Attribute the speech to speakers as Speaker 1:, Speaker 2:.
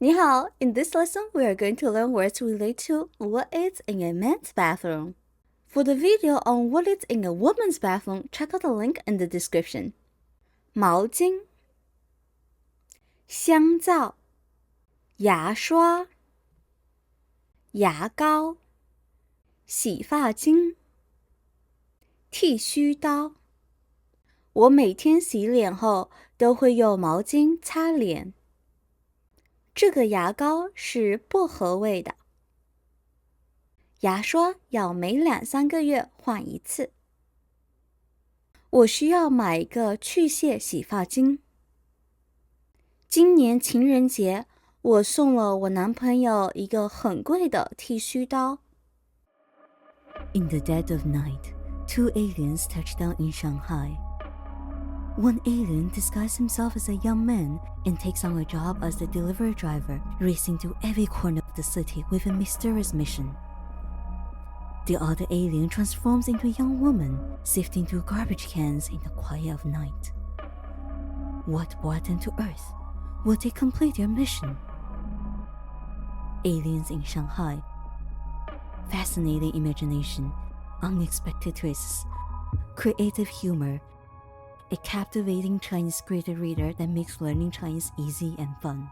Speaker 1: 你好, in this lesson we are going to learn words related to what is in a man's bathroom. For the video on what is in a woman's bathroom, check out the link in the description. 毛巾、香皂、牙刷、牙膏、洗发精、剃须刀。我每天洗脸后都会用毛巾擦脸。这个牙膏是薄荷味的。牙刷要每2-3个月换一次。我需要买一个去屑洗发精。今年情人节，我送了我男朋友一个很贵的剃须刀。
Speaker 2: In the dead of night, 2 aliens touched down in Shanghai. One alien disguised himself as a young man and takes on a job as the delivery driver, racing to every corner of the city with a mysterious mission. The other alien transforms into a young woman, sifting through garbage cans in the quiet of night. What brought them to Earth? Will they complete their mission? Aliens in Shanghai. Fascinating imagination, unexpected twists, creative humor, a captivating Chinese creative reader that makes learning Chinese easy and fun.